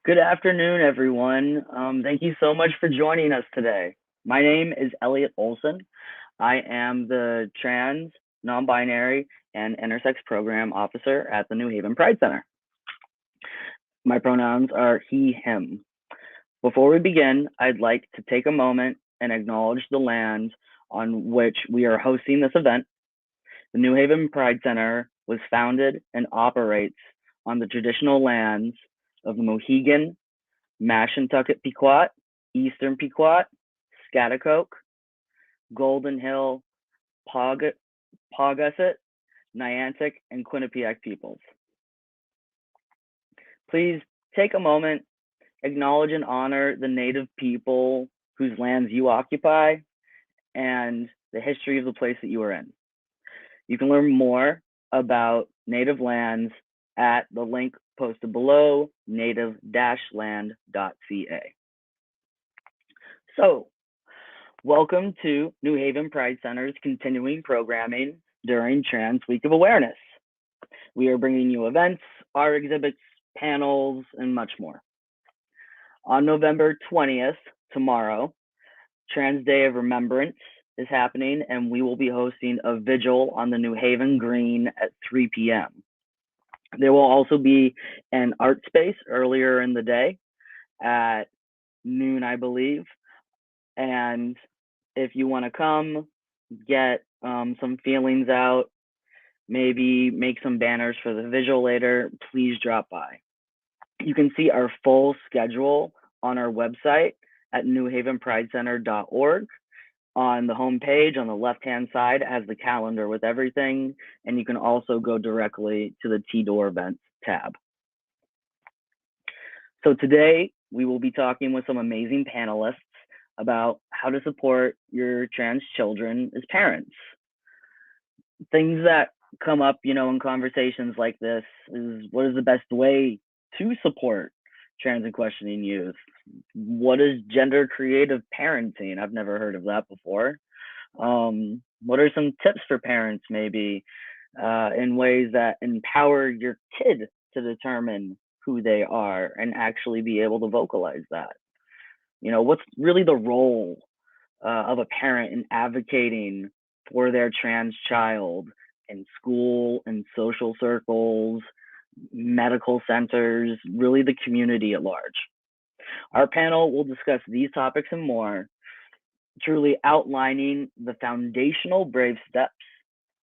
Good afternoon, everyone. Thank you so much for joining us today. My name is Elliot Olson. I am the Trans, Nonbinary, and Intersex Program Officer at the New Haven Pride Center. My pronouns are he, him. Before we begin, I'd like to take a moment and acknowledge the land on which we are hosting this event. The New Haven Pride Center was founded and operates on the traditional lands of the Mohegan, Mashantucket Pequot, Eastern Pequot, Schaghticoke, Golden Hill, Paugussett, Niantic, and Quinnipiac peoples. Please take a moment, acknowledge and honor the Native people whose lands you occupy and the history of the place that you are in. You can learn more about Native lands at the link posted below, native-land.ca. So, welcome to New Haven Pride Center's continuing programming during Trans Week of Awareness. We are bringing you events, art exhibits, panels, and much more. On November 20th, tomorrow, Trans Day of Remembrance is happening, and we will be hosting a vigil on the New Haven Green at 3 p.m. There will also be an art space earlier in the day at noon, I believe. And if you want to come, get some feelings out, maybe make some banners for the vigil later, please drop by. You can see our full schedule on our website at newhavenpridecenter.org. On the home page on the left-hand side has the calendar with everything, and you can also go directly to the T-Door Events tab. So today, we will be talking with some amazing panelists about how to support your trans children as parents. Things that come up, in conversations like this is what is the best way to support trans and questioning youth? What is gender creative parenting? I've never heard of that before. What are some tips for parents maybe in ways that empower your kid to determine who they are and actually be able to vocalize that? What's really the role of a parent in advocating for their trans child in school and social circles, medical centers, really the community at large? Our panel will discuss these topics and more, truly outlining the foundational brave steps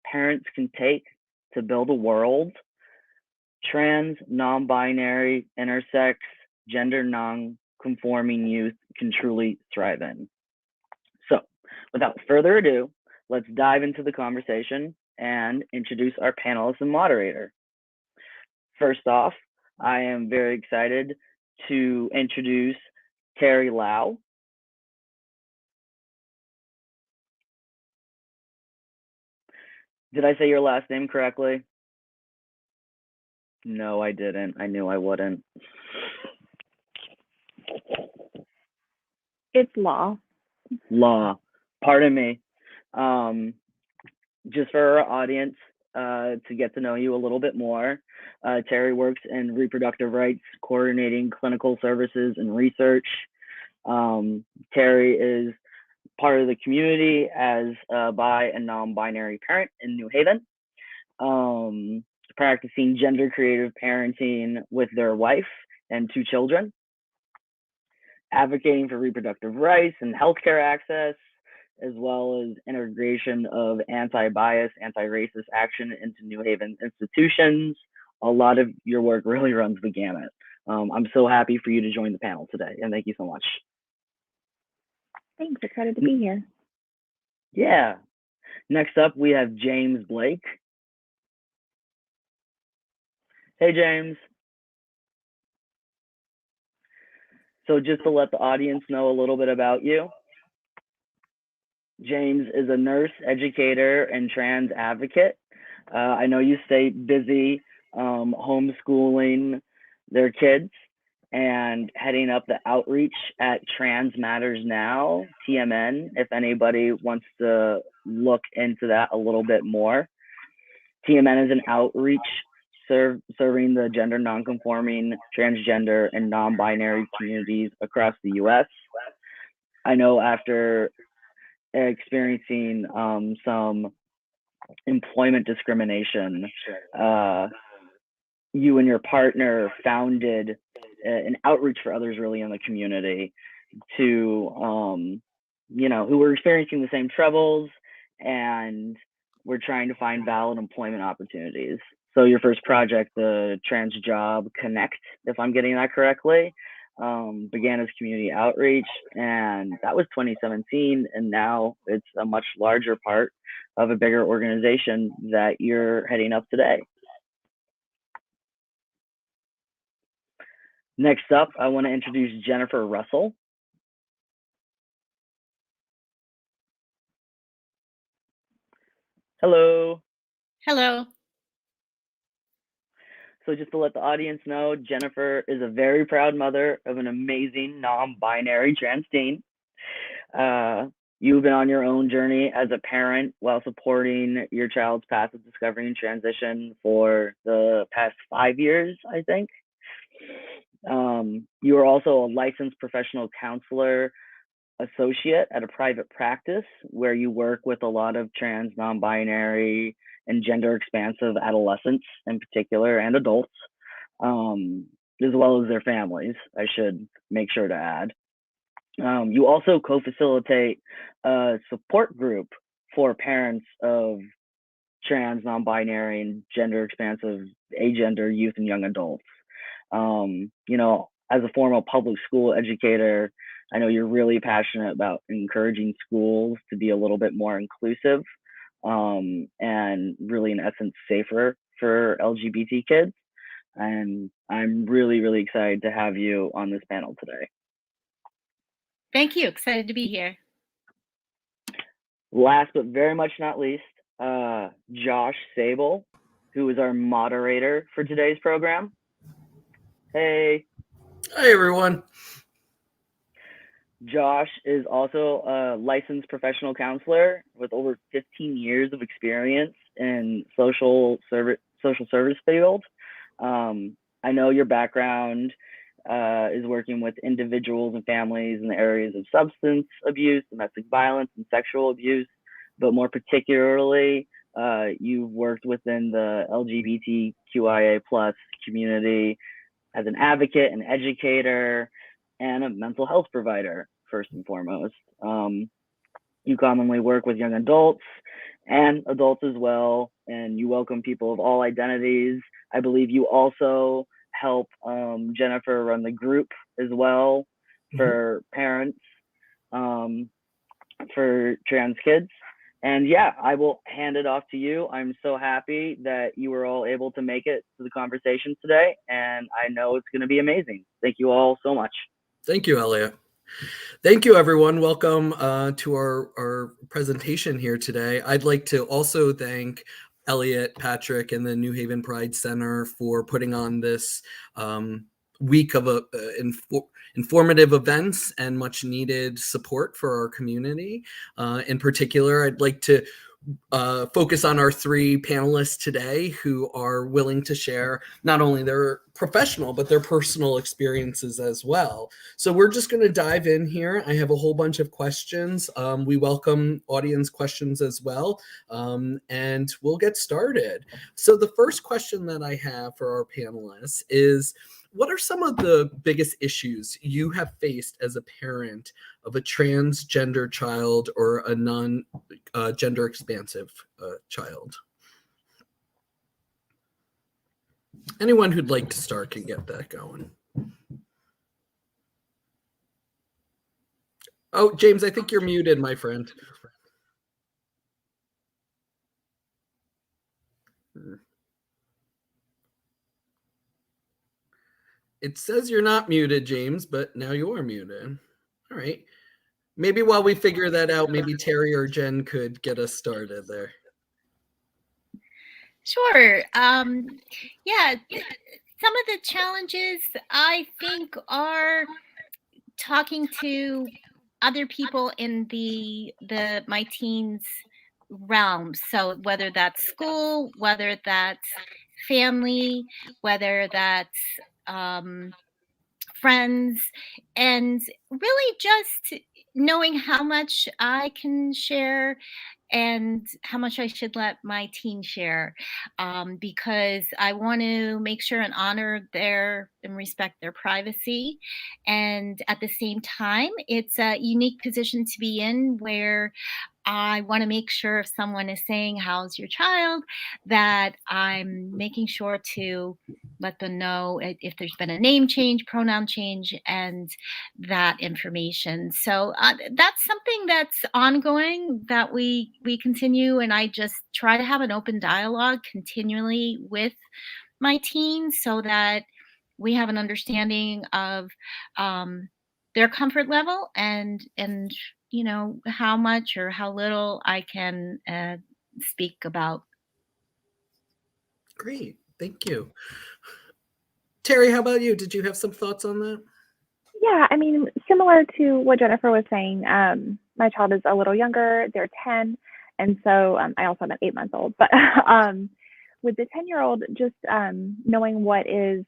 parents can take to build a world trans, non-binary, intersex, gender non-conforming youth can truly thrive in. So, without further ado, let's dive into the conversation and introduce our panelist and moderator. First off, I am very excited to introduce Terri Laue. Did I say your last name correctly? No, I didn't. I knew I wouldn't. It's Law. Law. Pardon me. Just for our audience, to get to know you a little bit more, Terri works in reproductive rights, coordinating clinical services and research. Terri is part of the community as a bi and non-binary parent in New Haven, practicing gender creative parenting with their wife and 2 children, advocating for reproductive rights and healthcare access, as well as integration of anti-bias, anti-racist action into New Haven institutions. A lot of your work really runs the gamut. I'm so happy for you to join the panel today, and thank you so much. Thanks, excited to be here. Yeah. Next up, we have James Blake. Hey, James. So just to let the audience know a little bit about you, James is a nurse, educator, and trans advocate. I know you stay busy homeschooling their kids and heading up the outreach at Trans Matters Now, TMN, if anybody wants to look into that a little bit more. TMN is an outreach serving the gender nonconforming, transgender, and non-binary communities across the U.S. I know after experiencing some employment discrimination, you and your partner founded an outreach for others really in the community to who were experiencing the same troubles and were trying to find valid employment opportunities. So your first project, the Trans Job Connect, if I'm getting that correctly, began as community outreach, and that was 2017, and now it's a much larger part of a bigger organization that you're heading up today. Next up, I want to introduce Jennifer Russell. Hello. Hello. So just to let the audience know, Jennifer is a very proud mother of an amazing non-binary trans teen. You've been on your own journey as a parent while supporting your child's path of discovery and transition for the past 5 years, I think. You are also a licensed professional counselor associate at a private practice where you work with a lot of trans, non-binary, and gender expansive adolescents in particular, and adults, as well as their families, I should make sure to add. You also co-facilitate a support group for parents of trans, non-binary, and gender expansive agender youth and young adults. As a former public school educator, I know you're really passionate about encouraging schools to be a little bit more inclusive, and really, in essence, safer for LGBT kids. And I'm really, really excited to have you on this panel today. Thank you. Excited to be here. Last but very much not least, Josh Sabel, who is our moderator for today's program. Hey. Hi, everyone. Josh is also a licensed professional counselor with over 15 years of experience in social service field. I know your background is working with individuals and families in the areas of substance abuse, domestic violence, and sexual abuse, but more particularly, you've worked within the LGBTQIA+ community as an advocate, an educator, and a mental health provider, first and foremost. You commonly work with young adults and adults as well, and you welcome people of all identities. I believe you also help Jennifer run the group as well for parents for trans kids. And yeah, I will hand it off to you. I'm so happy that you were all able to make it to the conversation today, and I know it's going to be amazing. Thank you all so much. Thank you, Elliot. Thank you, everyone. Welcome to our presentation here today. I'd like to also thank Elliot, Patrick, and the New Haven Pride Center for putting on this week of informative events and much needed support for our community. In particular, I'd like to focus on our three panelists today who are willing to share not only their professional but their personal experiences as well. So we're just going to dive in here. I have a whole bunch of questions. We welcome audience questions as well, and we'll get started. So the first question that I have for our panelists is, what are some of the biggest issues you have faced as a parent of a transgender child or a non-gender expansive child? Anyone who'd like to start can get that going. Oh, James, I think you're muted, my friend. It says you're not muted, James, but now you are muted. All right. Maybe while we figure that out, maybe Terri or Jen could get us started there. Sure. Yeah, some of the challenges I think are talking to other people in the my teens realm. So whether that's school, whether that's family, whether that's friends, and really just knowing how much I can share and how much I should let my teen share, because I want to make sure and honor their and respect their privacy. And at the same time, it's a unique position to be in where I want to make sure if someone is saying, "How's your child?" that I'm making sure to let them know if there's been a name change, pronoun change, and that information. So that's something that's ongoing that we continue, and I just try to have an open dialogue continually with my teens so that we have an understanding of their comfort level and how much or how little I can speak about. Great, thank you. Terri, how about you? Did you have some thoughts on that? Yeah, I mean, similar to what Jennifer was saying, my child is a little younger. They're 10. And so I also have an 8-month-old. But with the 10-year-old, just knowing what is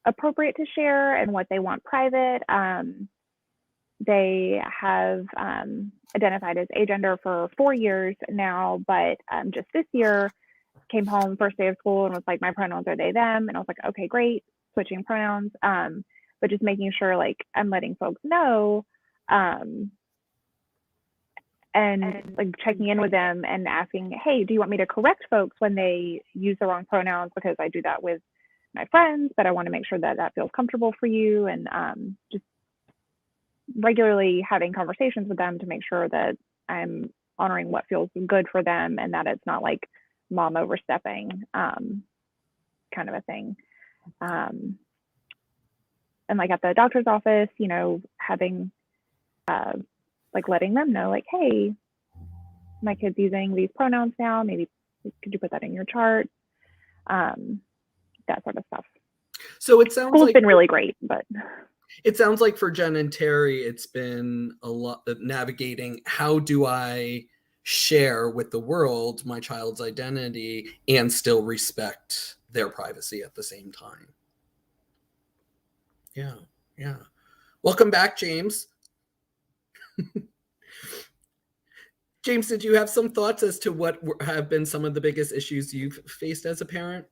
appropriate to share and what they want private. They have identified as agender for 4 years now, but just this year came home first day of school and was like, my pronouns are they, them. And I was like, okay, great, switching pronouns. But just making sure like I'm letting folks know and like checking in with them and asking, hey, do you want me to correct folks when they use the wrong pronouns? Because I do that with my friends, but I want to make sure that that feels comfortable for you. And just regularly having conversations with them to make sure that I'm honoring what feels good for them and that it's not like mom overstepping kind of a thing. And like at the doctor's office, you know, having like letting them know like, hey, my kid's using these pronouns now, maybe could you put that in your chart? That sort of stuff. So it sounds School's like been really great, but it sounds like for Jen and Terri, it's been a lot of navigating how do I share with the world my child's identity and still respect their privacy at the same time. Yeah, yeah. Welcome back, James. James, did you have some thoughts as to what have been some of the biggest issues you've faced as a parent?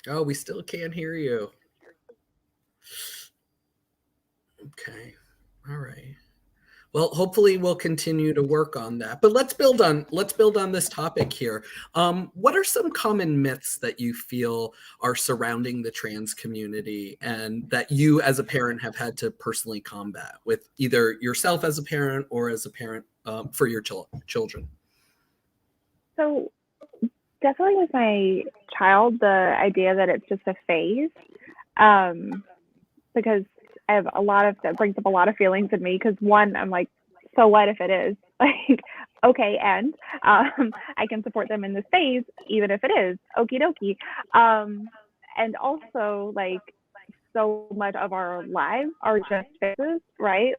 Oh, we still can't hear you. Okay. All right. Well, hopefully we'll continue to work on that. But let's build on this topic here. What are some common myths that you feel are surrounding the trans community and that you as a parent have had to personally combat with either yourself as a parent or as a parent for your children? So definitely with my child, the idea that it's just a phase, because I have that brings up a lot of feelings in me. Because one, I'm like, so what if it is? Like, okay, and I can support them in this phase, even if it is. Okie dokie. And also, like, so much of our lives are just phases, right?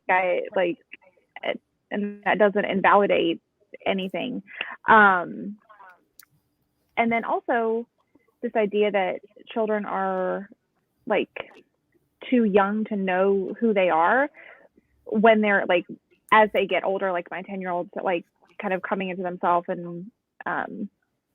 And that doesn't invalidate anything. And then also this idea that children are like too young to know who they are when they're like, as they get older, like my 10-year-old, like kind of coming into themselves and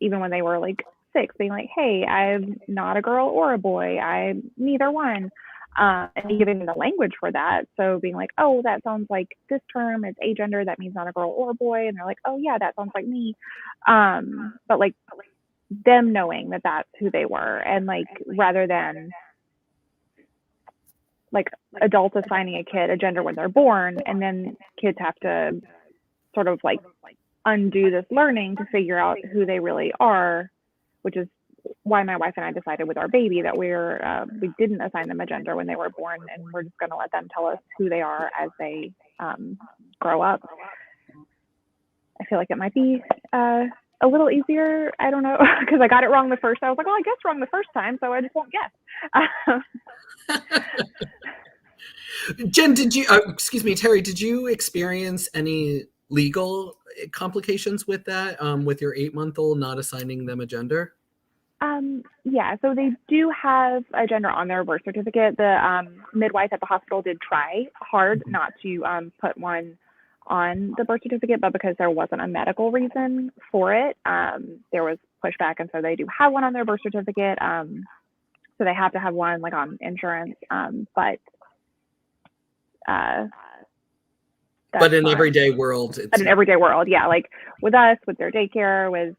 even when they were like 6, being like, hey, I'm not a girl or a boy, I'm neither one. And giving them the language for that. So being like, oh, that sounds like this term is agender, that means not a girl or a boy. And they're like, oh yeah, that sounds like me. But like them knowing that that's who they were, and like rather than like adults assigning a kid a gender when they're born, and then kids have to sort of like undo this learning to figure out who they really are, which is why my wife and I decided with our baby that we didn't assign them a gender when they were born, and we're just going to let them tell us who they are as they grow up. I feel like it might be a little easier. I don't know, because I got it wrong the first time. I was like, well, I guess wrong the first time, so I just won't guess. Jen, Terri, did you experience any legal complications with that, with your 8-month-old not assigning them a gender? Yeah, so they do have a gender on their birth certificate. The midwife at the hospital did try hard not to put one on the birth certificate, but because there wasn't a medical reason for it, there was pushback, and so they do have one on their birth certificate. So they have to have one like on insurance, but in everyday world, but in everyday world, yeah, like with us, with their daycare, with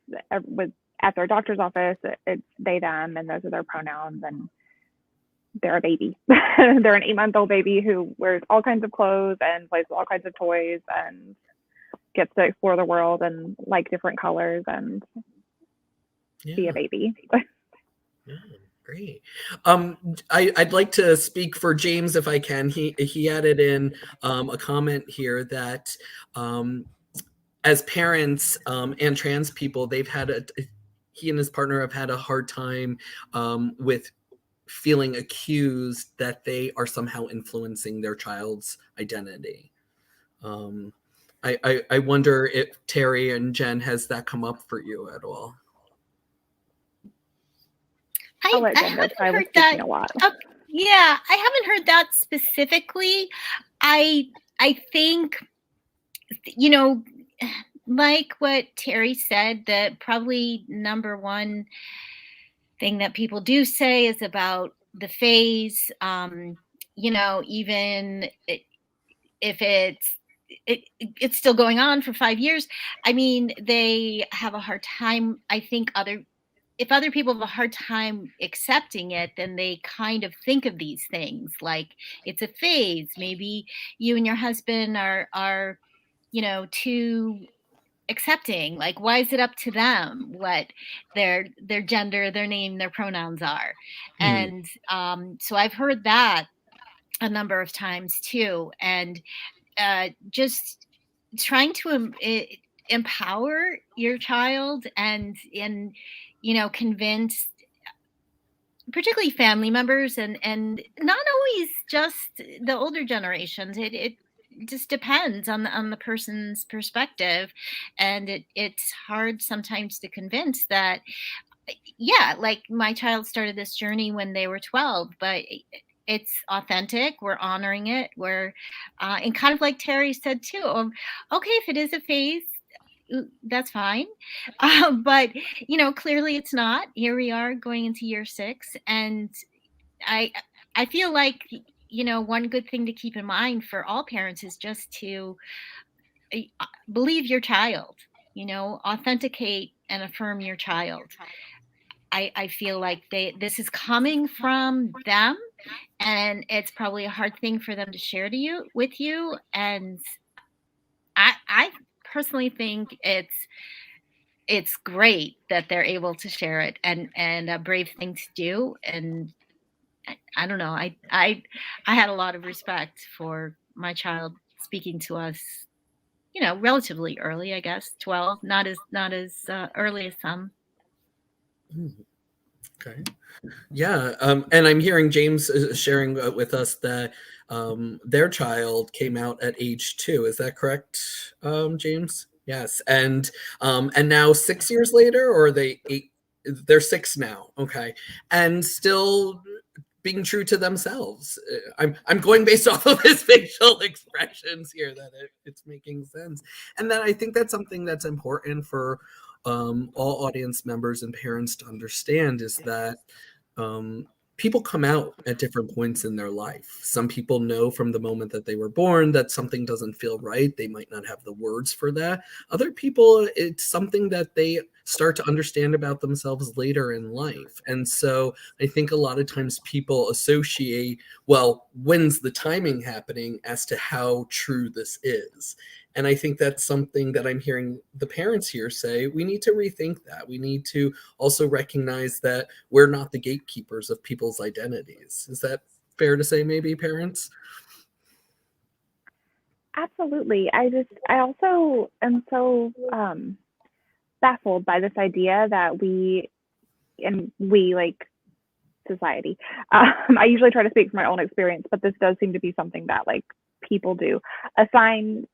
at their doctor's office, it's they, them, and those are their pronouns, and they're a baby. They're an 8-month-old baby who wears all kinds of clothes and plays with all kinds of toys and gets to explore the world and like different colors and be a baby. Yeah, great. I'd like to speak for James if I can. He added in a comment here that as parents and trans people, he and his partner have had a hard time with feeling accused that they are somehow influencing their child's identity. I wonder if Terri and Jen, has that come up for you at all? I haven't heard that. Yeah, I haven't heard that specifically. I think, you know, like what Terri said, that probably number one thing that people do say is about the phase. You know, even if it's still going on for 5 years, I mean, they have a hard time. I think if other people have a hard time accepting it, then they kind of think of these things like it's a phase. Maybe you and your husband are you know, too accepting. Like, why is it up to them what their gender, their name, their pronouns are? And so I've heard that a number of times too. And just trying to empower your child and you know, convince particularly family members and not always just the older generations. It just depends on the person's perspective, and it's hard sometimes to convince that, yeah, like my child started this journey when they were 12, but it's authentic. We're honoring it. We're and kind of like Terri said too, okay, if it is a phase, that's fine. But you know, clearly it's not. Here we are going into year 6, and I feel like, you know, one good thing to keep in mind for all parents is just to believe your child, you know, authenticate and affirm your child. I feel like this is coming from them, and it's probably a hard thing for them to share with you. And I personally think it's great that they're able to share it, and a brave thing to do. And I don't know, I had a lot of respect for my child speaking to us, you know, relatively early, I guess, 12, not as early as some. Okay. Yeah. And I'm hearing James sharing with us that their child came out at age 2. Is that correct, James? Yes. And now 6 years later, or are they 8? They're 6 now. Okay. And still being true to themselves. I'm going based off of his facial expressions here that it's making sense. And then I think that's something that's important for all audience members and parents to understand, is that people come out at different points in their life. Some people know from the moment that they were born that something doesn't feel right. They might not have the words for that. Other people, it's something that they start to understand about themselves later in life. And so I think a lot of times people associate, well, when's the timing happening as to how true this is. And I think that's something that I'm hearing the parents here say, we need to rethink that. We need to also recognize that we're not the gatekeepers of people's identities. Is that fair to say, maybe, parents? Absolutely. I also am so baffled by this idea that we like society. I usually try to speak from my own experience, but this does seem to be something that like people do assign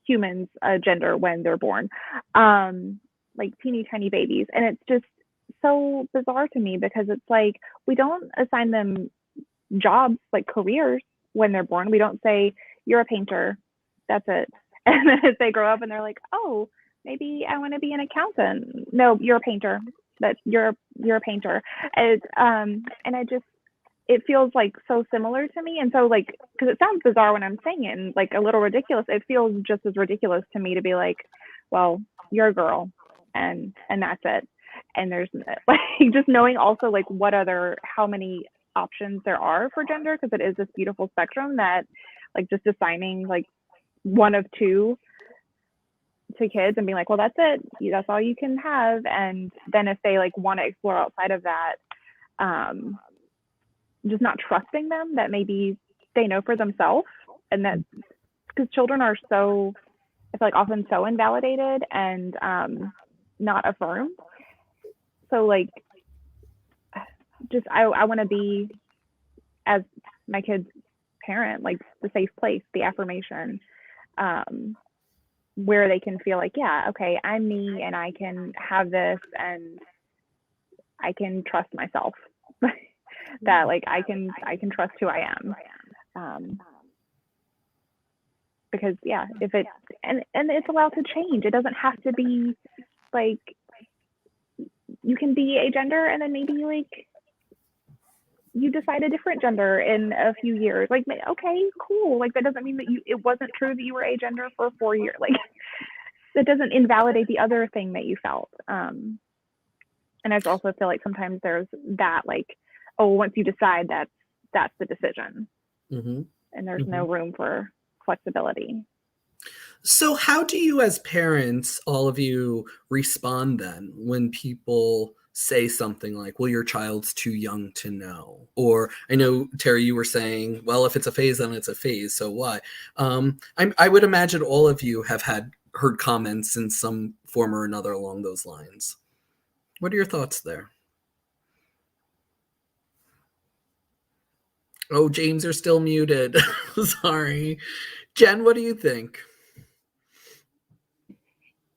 humans a gender when they're born, like teeny tiny babies. And it's just so bizarre to me because it's like we don't assign them jobs, like careers, when they're born. We don't say you're a painter, that's it. And then as they grow up and they're like, oh, maybe I want to be an accountant. No, you're a painter. That you're a painter. And I just, it feels like so similar to me. And so like, because it sounds bizarre when I'm saying it and like a little ridiculous, it feels just as ridiculous to me to be like, well, you're a girl and that's it. And there's like just knowing also like how many options there are for gender, because it is this beautiful spectrum that like just assigning like one of two to kids and being like, well, that's it, that's all you can have. And then if they like want to explore outside of that, just not trusting them that maybe they know for themselves. And that because children are so, I feel like often so invalidated and not affirmed. So like just I want to be, as my kid's parent, like the safe place, the affirmation, where they can feel like, yeah, okay, I'm me and I can have this and I can trust myself. That like I can trust who I am. Because yeah, if it and it's allowed to change. It doesn't have to be like, you can be a gender and then maybe like you decide a different gender in a few years. Like, okay, cool. Like that doesn't mean that it wasn't true that you were a gender for 4 years. Like that doesn't invalidate the other thing that you felt. And I also feel like sometimes there's that like, oh, once you decide that's the decision. Mm-hmm. And there's no room for flexibility. So how do you as parents, all of you, respond then when people say something like, well, your child's too young to know? Or I know, Terri, you were saying, well, if it's a phase, then it's a phase, so what? I would imagine all of you have heard comments in some form or another along those lines. What are your thoughts there? Oh, James, you're still muted. Sorry. Jen, what do you think?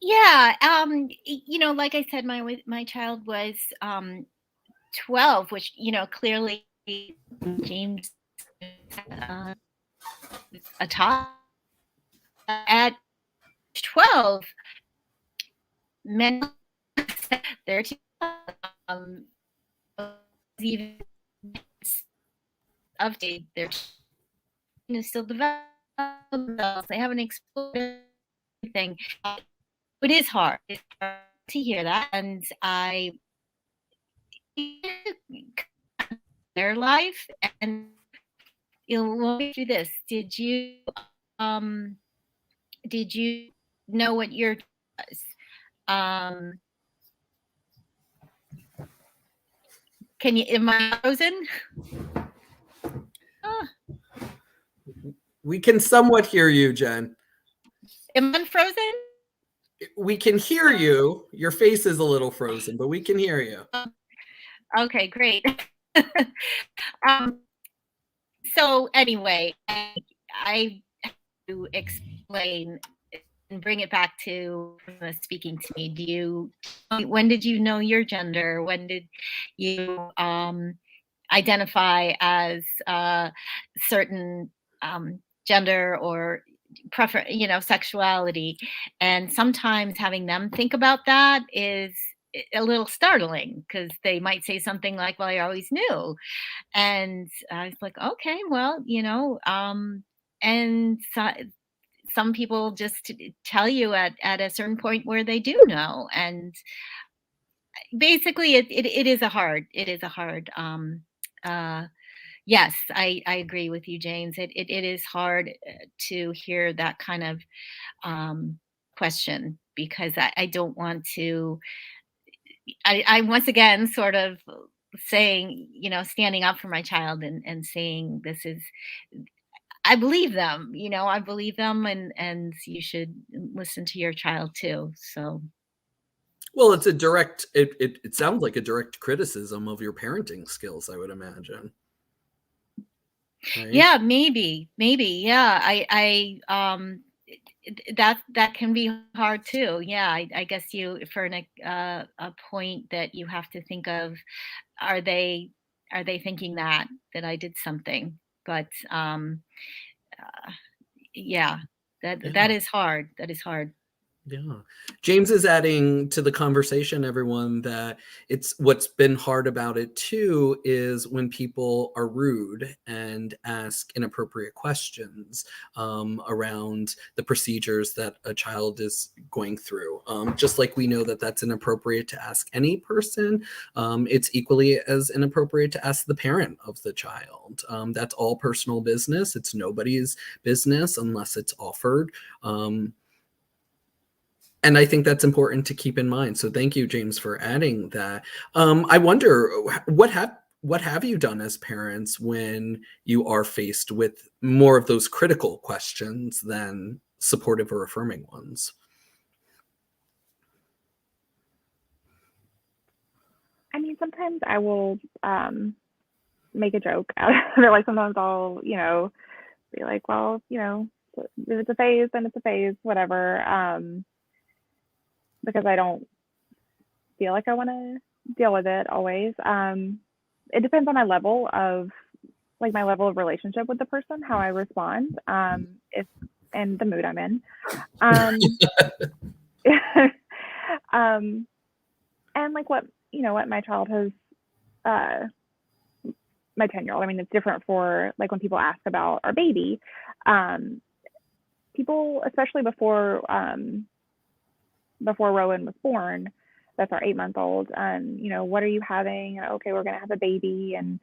Yeah, like I said, my child was 12, which, clearly James a top at 12, men they're too even of they're still developing themselves. They haven't explored everything. It is hard. It's hard to hear that, and their life, and we'll get through this. Did you know what your am I frozen? We can somewhat hear you, Jen. Am I frozen? We can hear you. Your face is a little frozen, but we can hear you. Okay, great. So anyway, I have to explain and bring it back to speaking to me. When did you know your gender? When did you identify as a certain gender or sexuality? And sometimes having them think about that is a little startling, because they might say something like, well, I always knew. And I was like, okay, well, and some people just tell you at a certain point where they do know. And basically it is a hard, yes, I agree with you, James. It is hard to hear that kind of question, because I don't want to, I once again sort of saying, standing up for my child and saying, this is, I believe them, and you should listen to your child too. So. Well, it's a direct, it sounds like a direct criticism of your parenting skills, I would imagine. Right? Yeah, maybe. Yeah. that can be hard too. Yeah, I guess for a point that you have to think of, are they thinking that I did something? But uh, yeah, that Yeah. is hard. That is hard. Yeah. James is adding to the conversation, everyone, that it's what's been hard about it too is when people are rude and ask inappropriate questions around the procedures that a child is going through. Just like we know that that's inappropriate to ask any person, it's equally as inappropriate to ask the parent of the child. That's all personal business. It's nobody's business unless it's offered. And I think that's important to keep in mind. So thank you, James, for adding that. I wonder, what have you done as parents when you are faced with more of those critical questions than supportive or affirming ones? I mean, sometimes I will make a joke out of it. Like sometimes I'll, be like, well, if it's a phase, then it's a phase, whatever. Because I don't feel like I want to deal with it always. It depends on my level of relationship with the person, how I respond, if and the mood I'm in. And like what my child has, my 10-year-old. I mean, it's different for like when people ask about our baby. People, especially before Rowan was born, that's our 8-month-old, and what are you having? Okay, we're gonna have a baby, and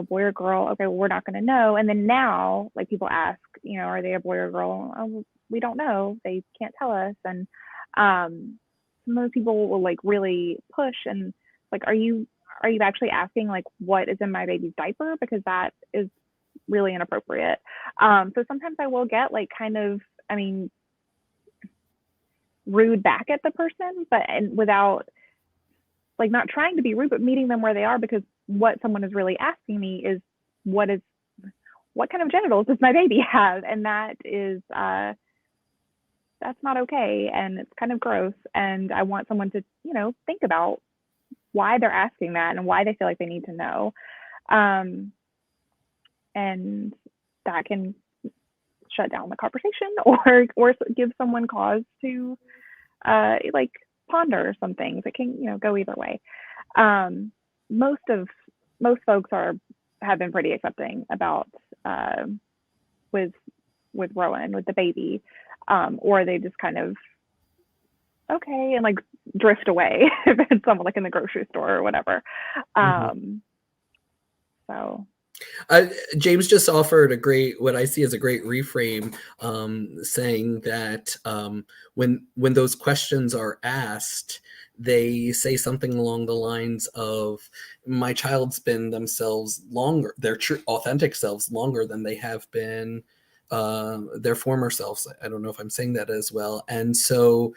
boy or girl. Okay, well, we're not gonna know. And then now, like, people ask, are they a boy or girl? Oh, we don't know. They can't tell us. And some of those people will like really push and like, are you actually asking like what is in my baby's diaper? Because that is really inappropriate. So sometimes I will get like kind of, I mean, rude back at the person, but without like not trying to be rude, but meeting them where they are, because what someone is really asking me is what kind of genitals does my baby have? And that is that's not okay, and it's kind of gross, and I want someone to think about why they're asking that and why they feel like they need to know, and that can shut down the conversation or give someone cause to like ponder some things. It can go either way. Most folks have been pretty accepting about with Rowan, with the baby, or they just kind of okay and like drift away if it's someone like in the grocery store or whatever. So James just offered what I see as a great reframe, saying that when those questions are asked, they say something along the lines of, my child's been themselves longer, their true authentic selves longer than they have been their former selves. I don't know if I'm saying that as well. And so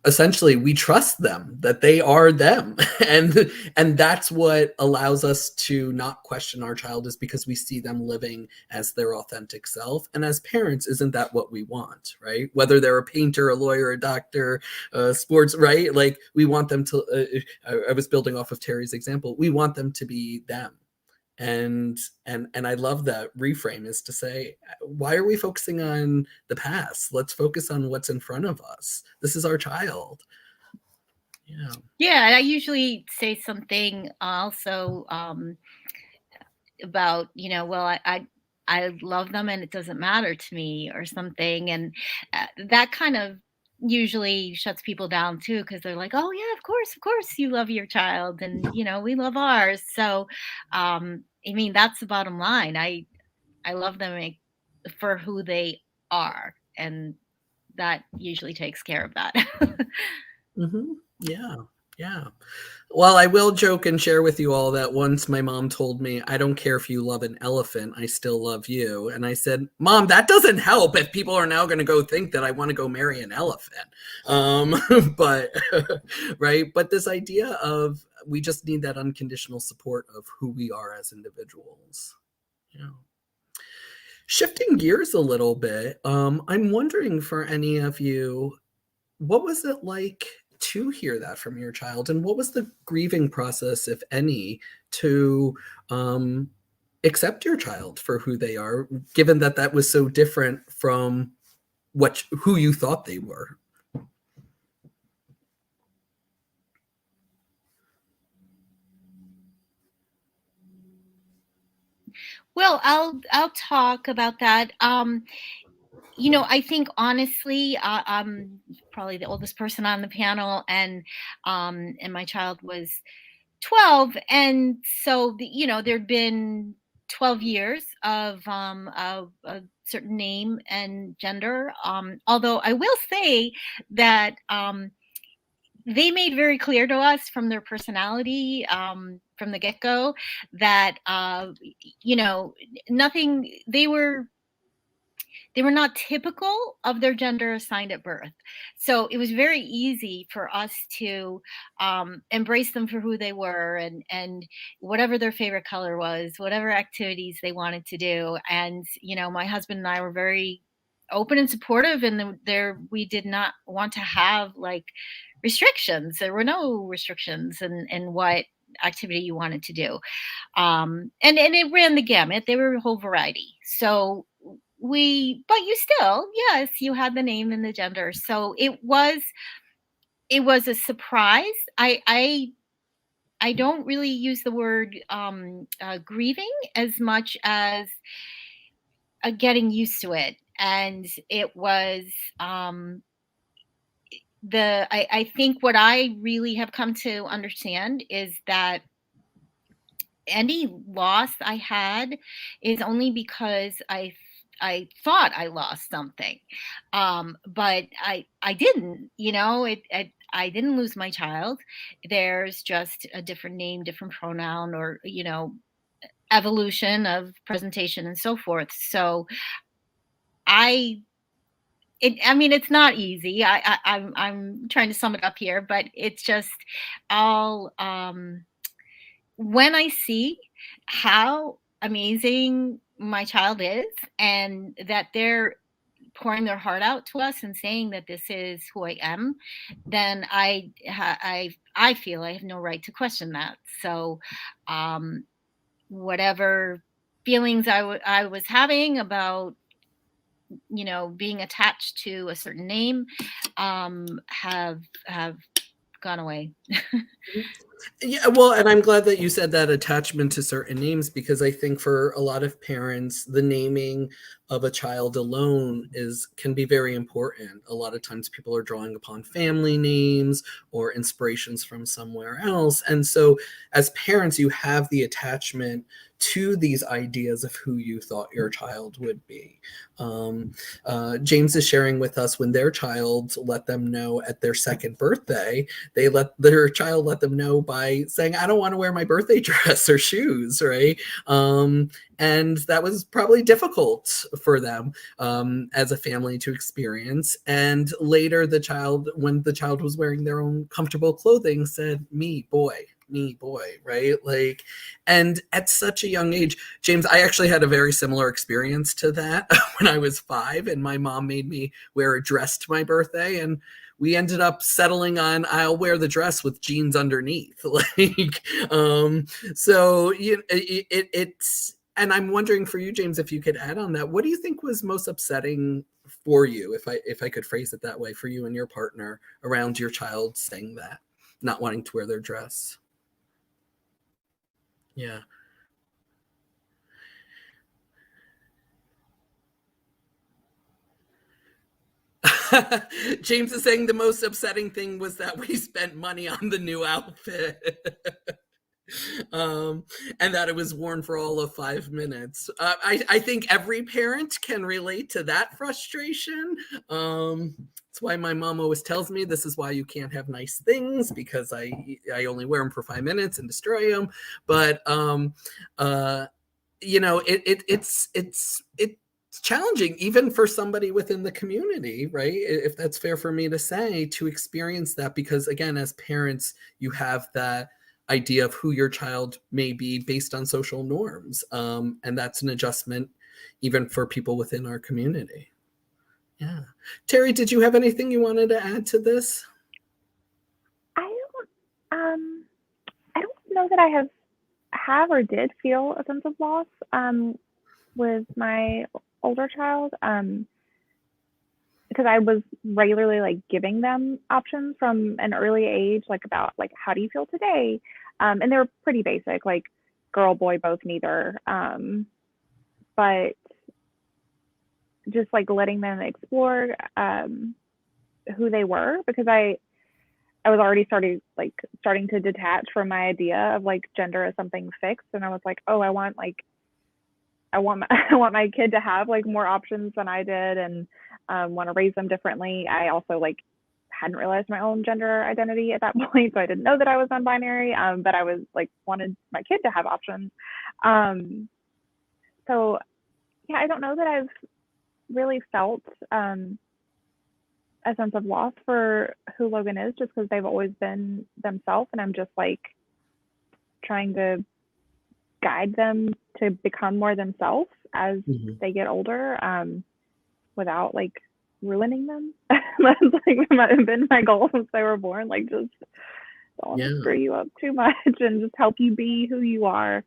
essentially we trust them that they are them, and that's what allows us to not question our child, is because we see them living as their authentic self. And as parents, isn't that what we want, right? Whether they're a painter, a lawyer, a doctor, sports, right? Like we want them to I was building off of Terri's example, we want them to be them. And I love that reframe, is to say, why are we focusing on the past? Let's focus on what's in front of us. This is our child. Yeah, I usually say something also about well, I love them and it doesn't matter to me, or something, and that kind of usually shuts people down too, because they're like, oh yeah, of course you love your child, and we love ours. So I mean, that's the bottom line. I love them for who they are, and that usually takes care of that. Yeah. Well, I will joke and share with you all that once my mom told me, I don't care if you love an elephant, I still love you. And I said, Mom, that doesn't help if people are now going to go think that I want to go marry an elephant. But right. But this idea of, we just need that unconditional support of who we are as individuals. Yeah. Shifting gears a little bit, I'm wondering for any of you, what was it like to hear that from your child, and what was the grieving process, if any, to accept your child for who they are, given that that was so different from who you thought they were? Well, I'll talk about that. I think honestly, I'm probably the oldest person on the panel, and my child was 12, and so there'd been 12 years of a certain name and gender. Although I will say that they made very clear to us from their personality, from the get-go, that nothing, they were not typical of their gender assigned at birth. So it was very easy for us to embrace them for who they were, and whatever their favorite color was, whatever activities they wanted to do. And my husband and I were very open and supportive, and we did not want to have like restrictions. There were no restrictions in what activity you wanted to do. And it ran the gamut. There were a whole variety. So but you still, yes, you had the name and the gender. So it was a surprise. I don't really use the word grieving as much as getting used to it. And it was I think what I really have come to understand is that any loss I had is only because I thought I lost something, but I didn't. I didn't lose my child. There's just a different name, different pronoun, or evolution of presentation and so forth. So it's not easy. I'm trying to sum it up here, but it's just all when I see how amazing my child is, and that they're pouring their heart out to us and saying that this is who I am, then I feel I have no right to question that. So whatever feelings I was having about being attached to a certain name have gone away. Yeah, well, and I'm glad that you said that attachment to certain names, because I think for a lot of parents, the naming of a child alone can be very important. A lot of times people are drawing upon family names or inspirations from somewhere else. And so as parents, you have the attachment to these ideas of who you thought your child would be. James is sharing with us when their child let them know at their second birthday, their child let them know by saying, I don't want to wear my birthday dress or shoes, right? And that was probably difficult for them as a family to experience. And later when the child was wearing their own comfortable clothing, said, me, boy, right? Like, and at such a young age, James, I actually had a very similar experience to that when I was 5, and my mom made me wear a dress to my birthday, and we ended up settling on, I'll wear the dress with jeans underneath. So it's, and I'm wondering for you, James, if you could add on that, what do you think was most upsetting for you, if I could phrase it that way, for you and your partner around your child saying that, not wanting to wear their dress? Yeah. James is saying the most upsetting thing was that we spent money on the new outfit. And that it was worn for all of 5 minutes. I think every parent can relate to that frustration. That's why my mom always tells me this is why you can't have nice things, because I only wear them for 5 minutes and destroy them. But it's challenging even for somebody within the community, right? If that's fair for me to say, to experience that, because again, as parents, you have that idea of who your child may be based on social norms. And that's an adjustment even for people within our community. Yeah. Terri, did you have anything you wanted to add to this? I don't know that I have or did feel a sense of loss with my older child, because I was regularly like giving them options from an early age, like about like how do you feel today, and they were pretty basic, like girl, boy, both, neither, but just like letting them explore who they were, because I was already starting to detach from my idea of like gender as something fixed, and I was like, oh, I want my kid to have like more options than I did, and want to raise them differently. I also like hadn't realized my own gender identity at that point, so I didn't know that I was non-binary, but I was like wanted my kid to have options. So yeah, I don't know that I've really felt a sense of loss for who Logan is, just because they've always been themselves, and I'm just like trying to guide them to become more themselves as they get older, without like ruining them. That's like been my goal since they were born. Like, just don't screw you up too much and just help you be who you are.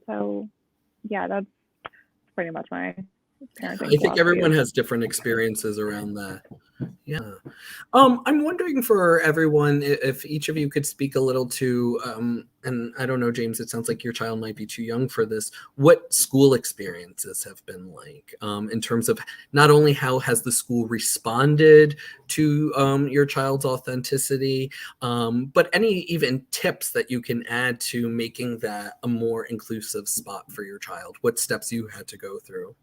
So yeah, that's pretty much my parenting. I think everyone has different experiences around that. Yeah. I'm wondering for everyone if each of you could speak a little to, and I don't know, James, it sounds like your child might be too young for this, what school experiences have been like, in terms of not only how has the school responded to your child's authenticity, but any even tips that you can add to making that a more inclusive spot for your child, what steps you had to go through.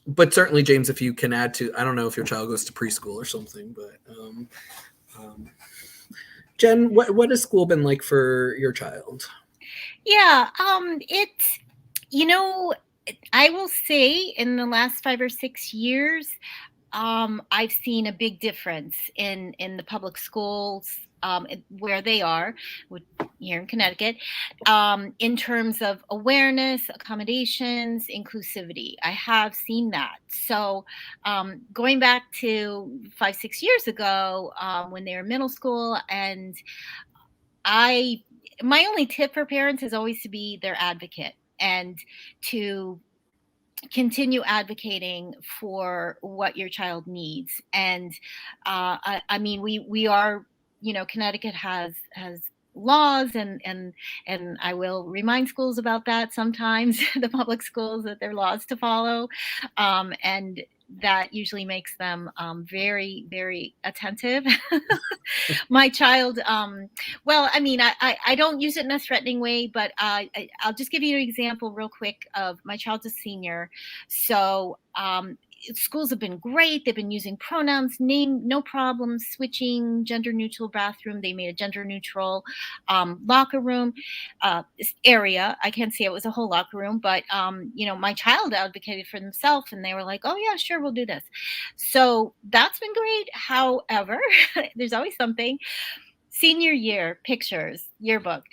But certainly, James, if you can add to, I don't know if your child goes to preschool or something, but Jen, what has school been like for your child? Yeah, it's, I will say in the last 5 or 6 years, I've seen a big difference in the public schools where they are here in Connecticut, in terms of awareness, accommodations, inclusivity. I have seen that. So going back to 5, 6 years ago, when they were middle school, and my only tip for parents is always to be their advocate and to continue advocating for what your child needs. And I mean, we are, Connecticut has laws, and I will remind schools about that sometimes, the public schools, that there are laws to follow, and that usually makes them very, very attentive. My child, well, I mean, I don't use it in a threatening way, but I'll just give you an example real quick of my child's a senior. So schools have been great. They've been using pronouns, name, no problem, switching, gender neutral bathroom. They made a gender neutral locker room area. I can't say it was a whole locker room, but my child advocated for themselves, and they were like, oh yeah, sure, we'll do this. So that's been great. However, there's always something. Senior year pictures, yearbook.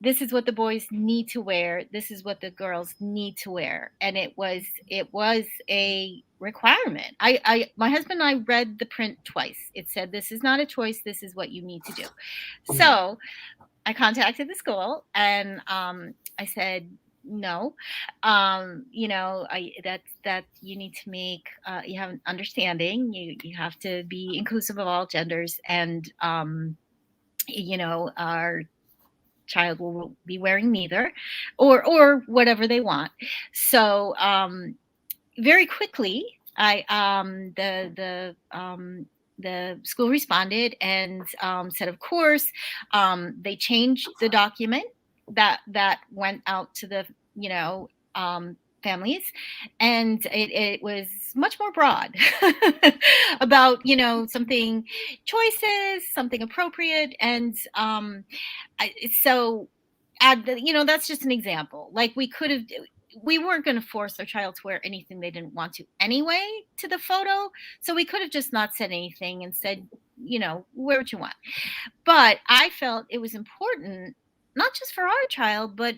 This is what the boys need to wear. This is what the girls need to wear. And it was a requirement. My husband and I read the print twice. It said, this is not a choice. This is what you need to do. So I contacted the school, and I said, no, that you need to make, you have an understanding, you have to be inclusive of all genders, and our child will be wearing neither, or whatever they want. So very quickly, the school responded and said, of course, they changed the document that went out to the families, and it was much more broad about something choices, something appropriate, and so that's just an example. Like, we weren't going to force our child to wear anything they didn't want to anyway to the photo, so we could have just not said anything and said, wear what you want. But I felt it was important not just for our child, but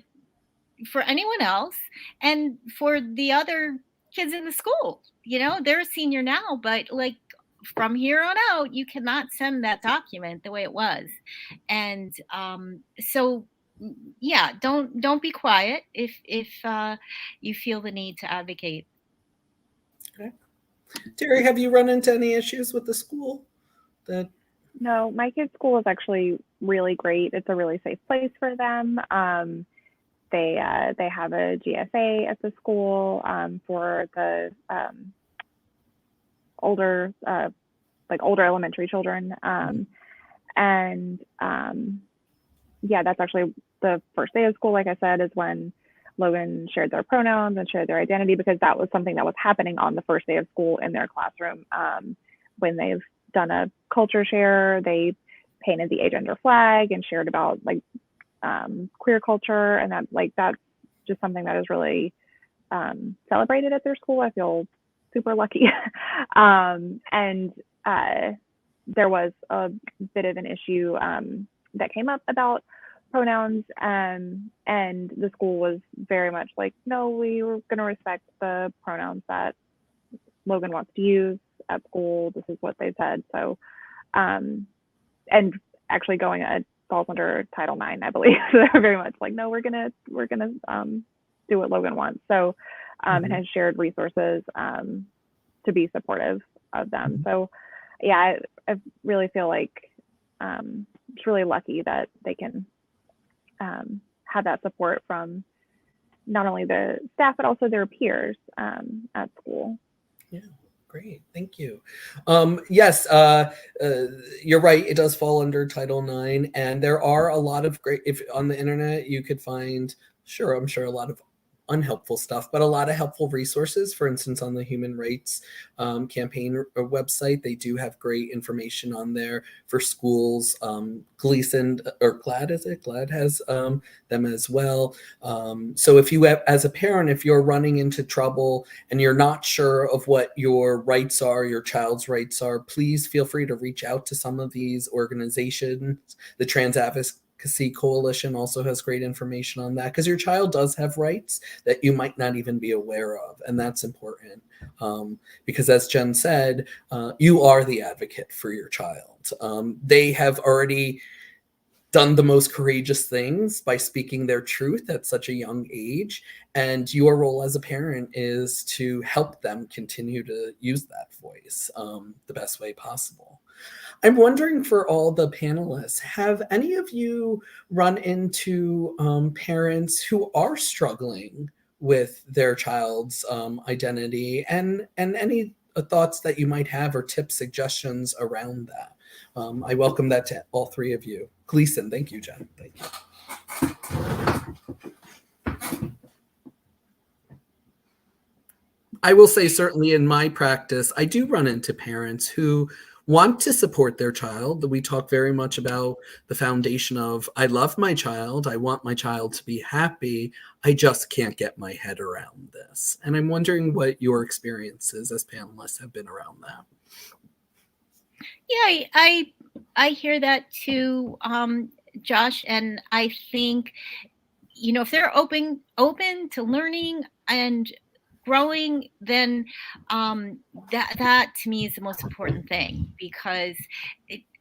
for anyone else and for the other kids in the school. You know, they're a senior now, but like from here on out, you cannot send that document the way it was. And so yeah, don't be quiet if you feel the need to advocate. Okay. Terri, have you run into any issues with the school? No, my kids' school is actually really great. It's a really safe place for them. They have a GSA at the school for the older elementary children. Yeah, that's actually the first day of school, like I said, is when Logan shared their pronouns and shared their identity, because that was something that was happening on the first day of school in their classroom. When they've done a culture share, they painted the agender flag and shared about like queer culture, and that's just something that is really celebrated at their school. I feel super lucky. There was a bit of an issue that came up about pronouns, and the school was very much like, no, we were going to respect the pronouns that Logan wants to use at school. This is what they said. So, and actually going, it falls under Title IX, I believe. So they're very much like, no, we're gonna do what Logan wants. So, and has shared resources to be supportive of them. So, yeah, I really feel like it's really lucky that they can have that support from not only the staff, but also their peers at school. Yeah, great. Thank you. Yes, you're right. It does fall under Title IX, and there are a lot of great, if on the internet, you could find, I'm sure a lot of unhelpful stuff, but a lot of helpful resources. For instance, on the Human Rights Campaign website, they do have great information on there for schools. Gleason or GLAAD has them as well. So if you have, as a parent, if you're running into trouble and you're not sure of what your rights are, your child's rights are, please feel free to reach out to some of these organizations. The Trans Advocacy Coalition also has great information on that, because your child does have rights that you might not even be aware of, and that's important because, as Jen said, you are the advocate for your child. They have already done the most courageous things by speaking their truth at such a young age, and your role as a parent is to help them continue to use that voice the best way possible. I'm wondering, for all the panelists, have any of you run into parents who are struggling with their child's identity, and any thoughts that you might have or tips, suggestions around that? I welcome that to all three of you. Gleason, thank you, Jen. Thank you. I will say, certainly in my practice, I do run into parents who want to support their child. We talk very much about the foundation of, I love my child, I want my child to be happy, I just can't get my head around this. And I'm wondering what your experiences as panelists have been around that. Yeah, I hear that too, Josh, and I think, you know, if they're open to learning and growing, then that to me is the most important thing, because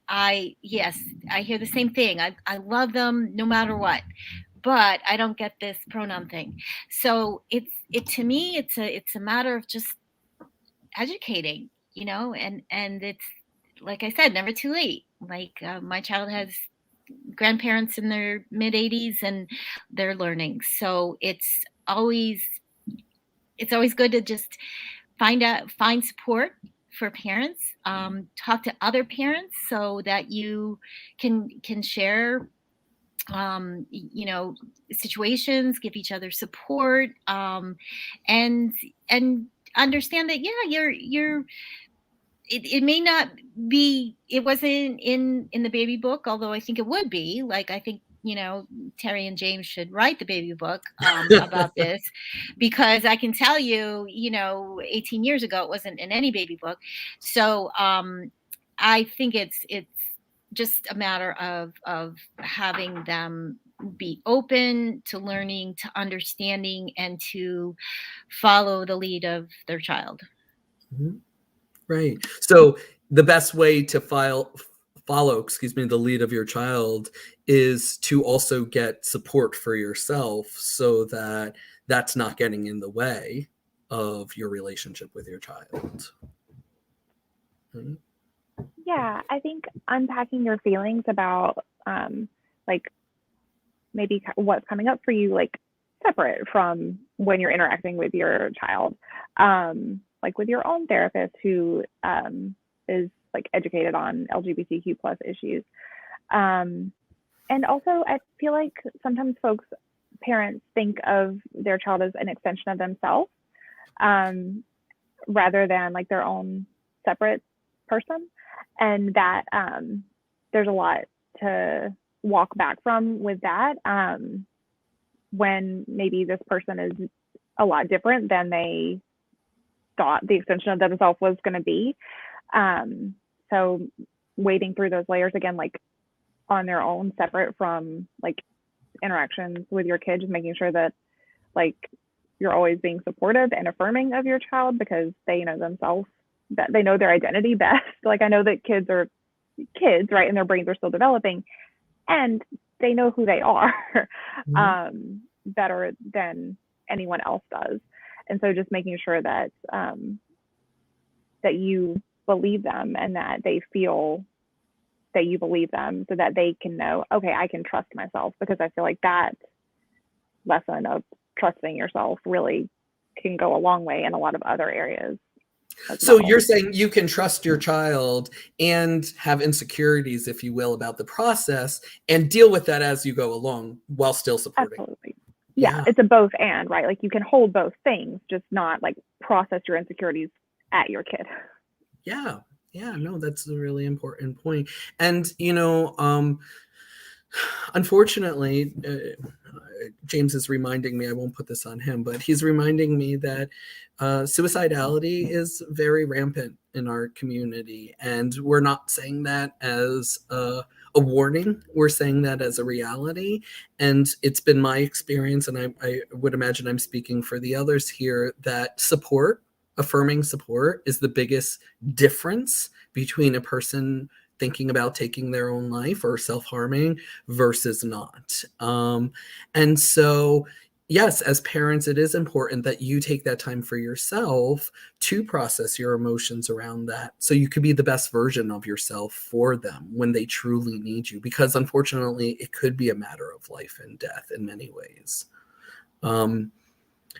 I hear the same thing. I love them no matter what, but I don't get this pronoun thing. So to me it's a matter of just educating, you know, and it's, like I said, never too late. Like my child has grandparents in their mid 80s and they're learning. So it's always good to just find support for parents, talk to other parents so that you can share you know, situations, give each other support, and understand that you're it may not be, it wasn't in the baby book, although I think it would be. Like, I think, you know, Terri and James should write the baby book about this, because I can tell you, you know, 18 years ago, it wasn't in any baby book. So I think it's just a matter of having them be open to learning, to understanding, and to follow the lead of their child. Mm-hmm. Right. So the best way to follow, the lead of your child is to also get support for yourself, so that that's not getting in the way of your relationship with your child. Right? Yeah, I think unpacking your feelings about like maybe what's coming up for you, like separate from when you're interacting with your child, like with your own therapist who is like educated on LGBTQ plus issues. And also, I feel like sometimes parents think of their child as an extension of themselves, rather than like their own separate person, and that there's a lot to walk back from with that, when maybe this person is a lot different than they thought the extension of themselves was going to be. So wading through those layers again, like on their own, separate from like interactions with your kids, making sure that like you're always being supportive and affirming of your child, because they know themselves, that they know their identity best. Like I know that kids are kids, right? And their brains are still developing, and they know who they are better than anyone else does. And so just making sure that that you believe them, and that they feel that you believe them, so that they can know, okay, I can trust myself. Because I feel like that lesson of trusting yourself really can go a long way in a lot of other areas. So you're saying you can trust your child and have insecurities, if you will, about the process, and deal with that as you go along while still supporting. Absolutely. Yeah, it's a both and, right? Like you can hold both things, just not like process your insecurities at your kid. Yeah. Yeah, no, that's a really important point. And, unfortunately, James is reminding me, I won't put this on him, but he's reminding me that suicidality is very rampant in our community. And we're not saying that as a warning. We're saying that as a reality. And it's been my experience, and I would imagine I'm speaking for the others here, that affirming support is the biggest difference between a person thinking about taking their own life or self-harming versus not. And so, yes, as parents, it is important that you take that time for yourself to process your emotions around that, so you could be the best version of yourself for them when they truly need you, because unfortunately, it could be a matter of life and death in many ways.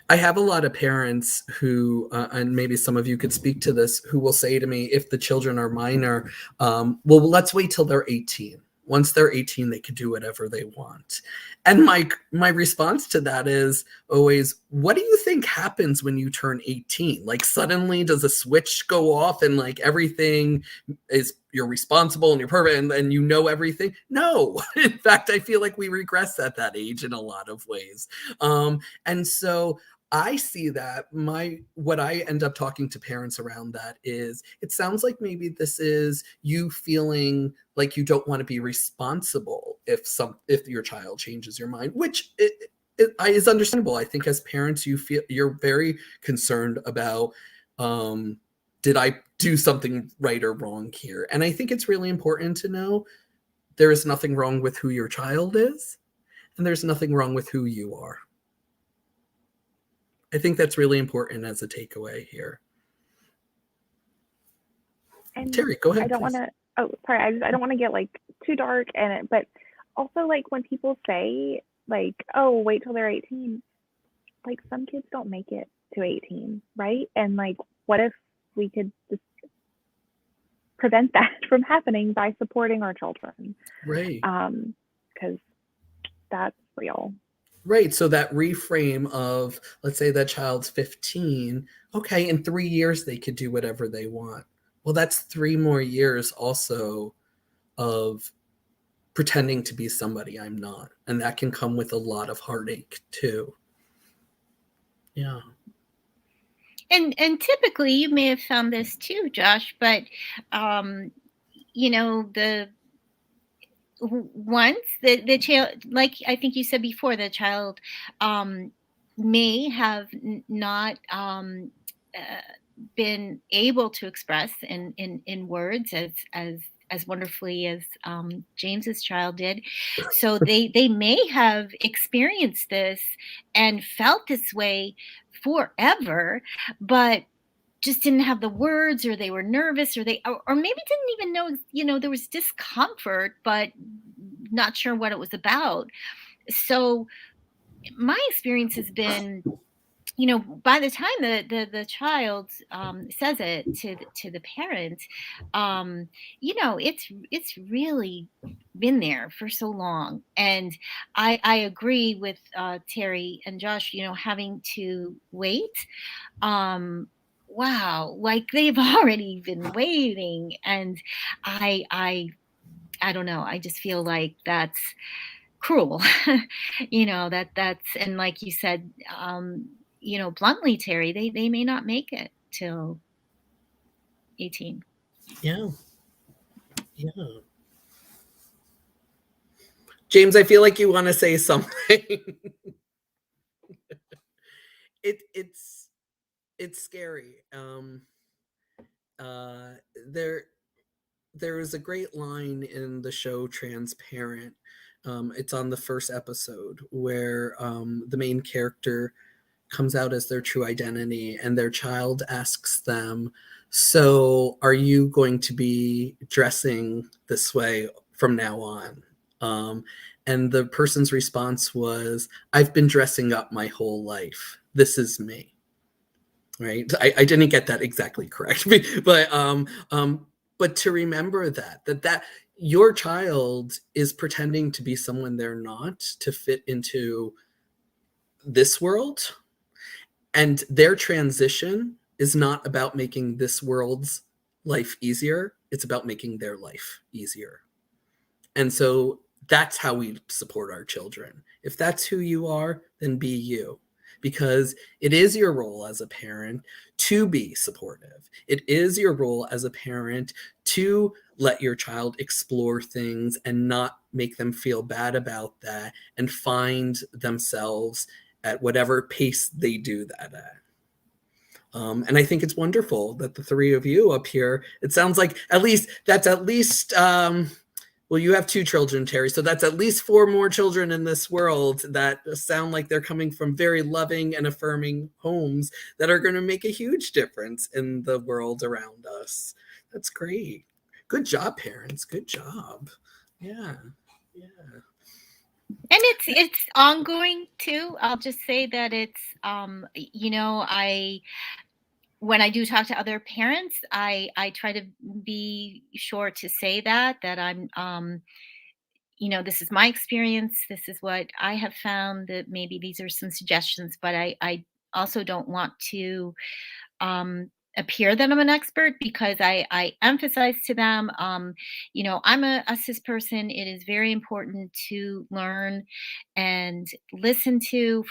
I have a lot of parents who, and maybe some of you could speak to this, who will say to me, if the children are minor, well, let's wait till they're 18. Once they're 18, they can do whatever they want. And my response to that is always, what do you think happens when you turn 18? Like suddenly does a switch go off and like everything is, you're responsible and you're perfect and you know everything? No. In fact, I feel like we regress at that age in a lot of ways. And so I see that what I end up talking to parents around that is, it sounds like maybe this is you feeling like you don't want to be responsible if your child changes your mind, which is understandable. I think as parents, you're very concerned about, did I do something right or wrong here? And I think it's really important to know there is nothing wrong with who your child is, and there's nothing wrong with who you are. I think that's really important as a takeaway here. And Terri, go ahead. I don't want to. Oh, sorry. I don't want to get like too dark but also like when people say like, oh, wait till they're 18, like some kids don't make it to 18, right? And like, what if we could just prevent that from happening by supporting our children? Right. Because that's real. Right. So that reframe of, let's say that child's 15, okay, in 3 years, they could do whatever they want. Well, that's 3 more years also of pretending to be somebody I'm not. And that can come with a lot of heartache too. Yeah. And typically, you may have found this too, Josh, but once the child, like I think you said before, the child may have not been able to express in words as wonderfully as James's child did. So they may have experienced this and felt this way forever, but just didn't have the words, or they were nervous, or or maybe didn't even know, there was discomfort, but not sure what it was about. So my experience has been, by the time the child says it to the parent, it's really been there for so long. And I agree with Terri and Josh, having to wait. Wow, like they've already been waiting, and I don't know. I just feel like that's cruel. That's, and like you said, bluntly, Terri, they may not make it till 18. Yeah. James, I feel like you want to say something. It's scary. There is a great line in the show Transparent. It's on the first episode where the main character comes out as their true identity, and their child asks them, "So are you going to be dressing this way from now on?" And the person's response was, "I've been dressing up my whole life. This is me." Right? I didn't get that exactly correct, but to remember that your child is pretending to be someone they're not to fit into this world, and their transition is not about making this world's life easier. It's about making their life easier. And so that's how we support our children. If that's who you are, then be you. Because it is your role as a parent to be supportive. It is your role as a parent to let your child explore things and not make them feel bad about that, and find themselves at whatever pace they do that at. And I think it's wonderful that the three of you up here, it sounds like well, you have 2 children, Terri, so that's at least 4 more children in this world that sound like they're coming from very loving and affirming homes that are going to make a huge difference in the world around us. That's great. Good job, parents. Good job. Yeah. And it's ongoing too. I'll just say that it's when I do talk to other parents, I try to be sure to say that I'm this is my experience. This is what I have found, that maybe these are some suggestions, but I also don't want to appear that I'm an expert, because I emphasize to them, I'm a cis person. It is very important to learn and listen to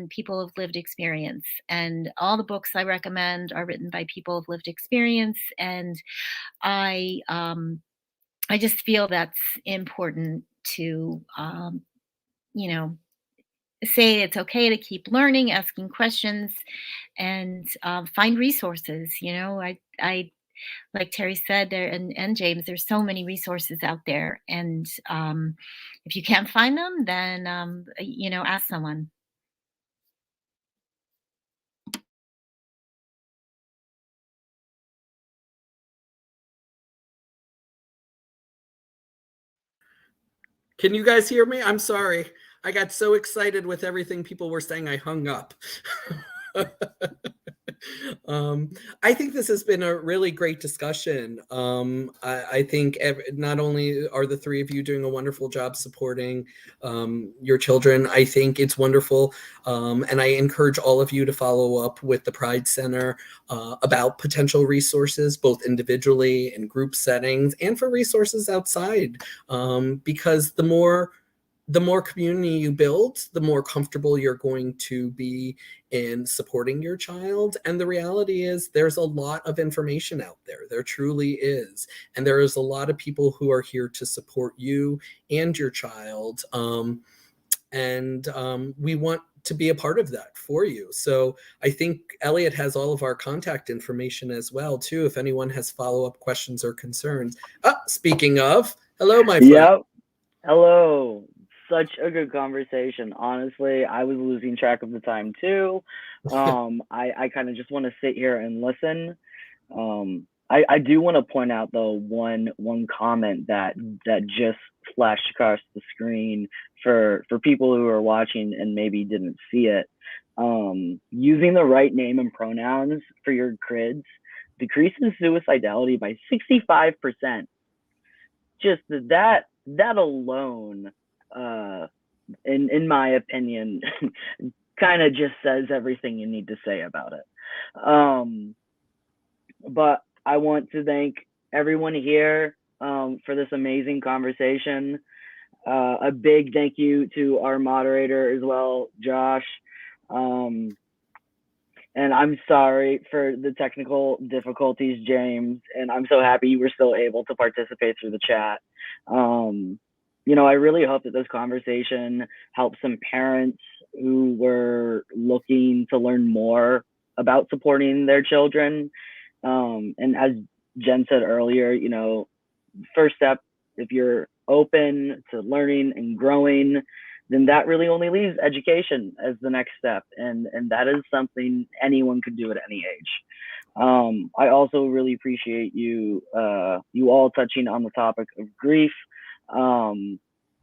people of lived experience. And all the books I recommend are written by people of lived experience. And I just feel that's important to, say it's okay to keep learning, asking questions, and find resources. I like Terri said there, and James, there's so many resources out there, and if you can't find them, then ask someone. Can you guys hear me? I'm sorry. I got so excited with everything people were saying, I hung up. I think this has been a really great discussion. I think not only are the three of you doing a wonderful job supporting your children, I think it's wonderful. And I encourage all of you to follow up with the Pride Center about potential resources, both individually in group settings and for resources outside. Because the more the more community you build, the more comfortable you're going to be in supporting your child. And the reality is there's a lot of information out there. There truly is. And there is a lot of people who are here to support you and your child. We want to be a part of that for you. So I think Elliot has all of our contact information as well, too, if anyone has follow-up questions or concerns. Speaking of, hello, my friend. Yep. Hello. Such a good conversation. Honestly, I was losing track of the time too. I kind of just want to sit here and listen. I do want to point out though one comment that just flashed across the screen for people who are watching and maybe didn't see it. Using the right name and pronouns for your kids decreases suicidality by 65%. Just that alone, in my opinion, kind of just says everything you need to say about it. But I want to thank everyone here for this amazing conversation. A big thank you to our moderator as well, Josh. And I'm sorry for the technical difficulties, James, and I'm so happy you were still able to participate through the chat. I really hope that this conversation helps some parents who were looking to learn more about supporting their children. And as Jen said earlier, first step, if you're open to learning and growing, then that really only leaves education as the next step. And that is something anyone could do at any age. I also really appreciate you all touching on the topic of grief.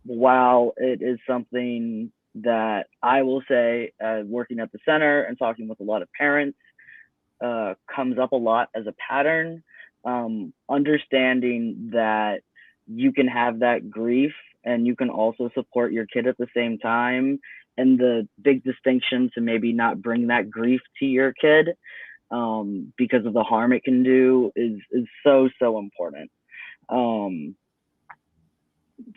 While it is something that I will say, working at the center and talking with a lot of parents, comes up a lot as a pattern, understanding that you can have that grief and you can also support your kid at the same time. And the big distinction to maybe not bring that grief to your kid because of the harm it can do is so important.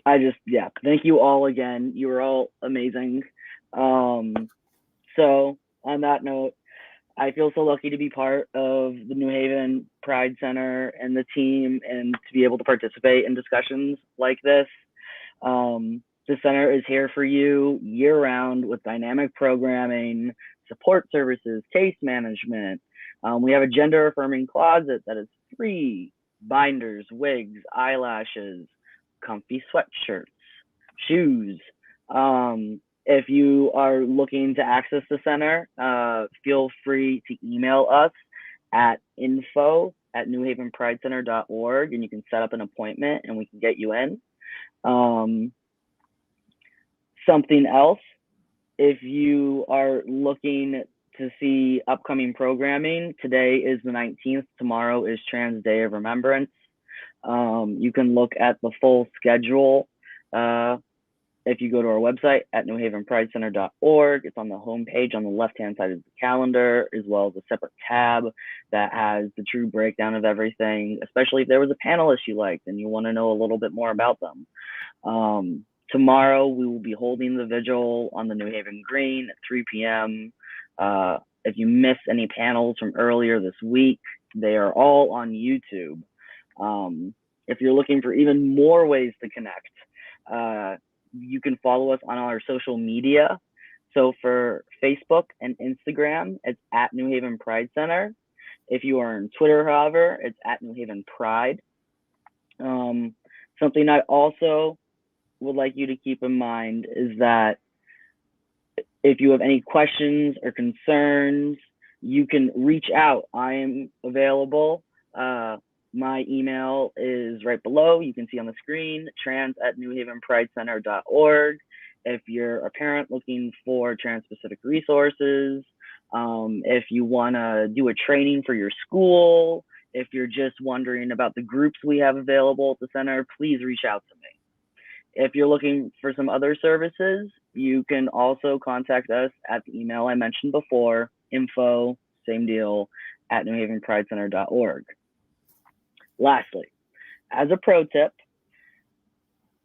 Thank you all again. You were all amazing. So on that note, I feel so lucky to be part of the New Haven Pride Center and the team and to be able to participate in discussions like this. The center is here for you year round with dynamic programming, support services, case management. We have a gender affirming closet that is free, binders, wigs, eyelashes, comfy sweatshirts, shoes. If you are looking to access the center, feel free to email us at info@newhavenpridecenter.org and you can set up an appointment and we can get you in. Something else, if you are looking to see upcoming programming, today is the 19th, tomorrow is Trans Day of Remembrance. You can look at the full schedule if you go to our website at newhavenpridecenter.org. It's on the homepage on the left-hand side of the calendar, as well as a separate tab that has the true breakdown of everything, especially if there was a panelist you liked and you want to know a little bit more about them. Tomorrow, we will be holding the vigil on the New Haven Green at 3 p.m. If you missed any panels from earlier this week, they are all on YouTube. If you're looking for even more ways to connect, you can follow us on our social media. So for Facebook and Instagram, it's at New Haven Pride Center. If you are on Twitter, however, it's at New Haven Pride. Something I also would like you to keep in mind is that if you have any questions or concerns, you can reach out. I am available. My email is right below. You can see on the screen, trans@newhavenpridecenter.org. If you're a parent looking for trans-specific resources, if you want to do a training for your school, if you're just wondering about the groups we have available at the center, please reach out to me. If you're looking for some other services, you can also contact us at the email I mentioned before, info, same deal, @newhavenpridecenter.org. Lastly, as a pro tip,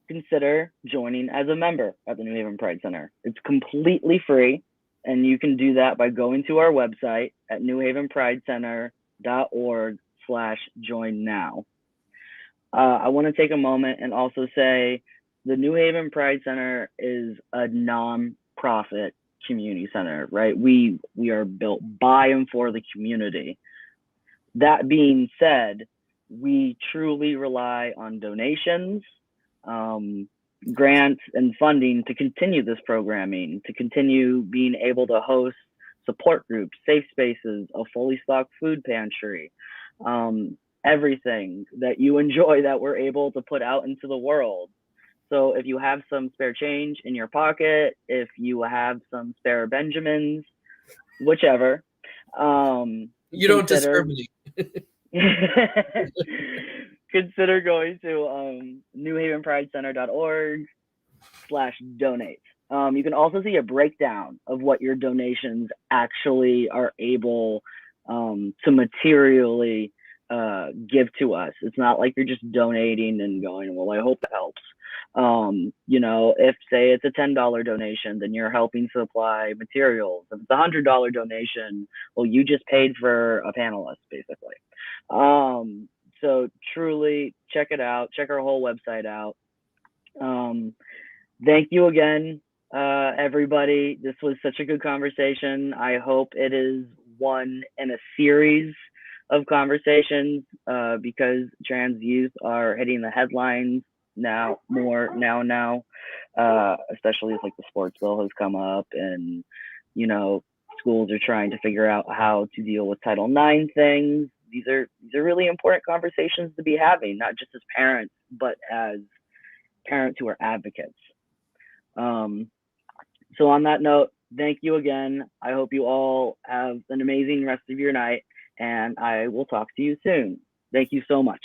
consider joining as a member at the New Haven Pride Center. It's completely free, and you can do that by going to our website at newhavenpridecenter.org/join now. I want to take a moment and also say the New Haven Pride Center is a non-profit community center, right? We are built by and for the community. That being said, we truly rely on donations, grants, and funding to continue this programming, to continue being able to host support groups, safe spaces, a fully stocked food pantry, everything that you enjoy that we're able to put out into the world. So if you have some spare change in your pocket, if you have some spare Benjamins, whichever, you don't discriminate. Consider going to newhavenpridecenter.org/donate. You can also see a breakdown of what your donations actually are able to materially give to us. It's not like you're just donating and going, well, I hope it helps. You know, if say it's a $10 donation, then you're helping supply materials. If it's a $100 donation, well, you just paid for a panelist, basically. So truly check it out. Check our whole website out. Thank you again, everybody. This was such a good conversation. I hope it is one in a series of conversations because trans youth are hitting the headlines now, especially as like the sports bill has come up and, you know, schools are trying to figure out how to deal with Title IX things. These are really important conversations to be having, not just as parents, but as parents who are advocates. So on that note, thank you again. I hope you all have an amazing rest of your night, and I will talk to you soon. Thank you so much.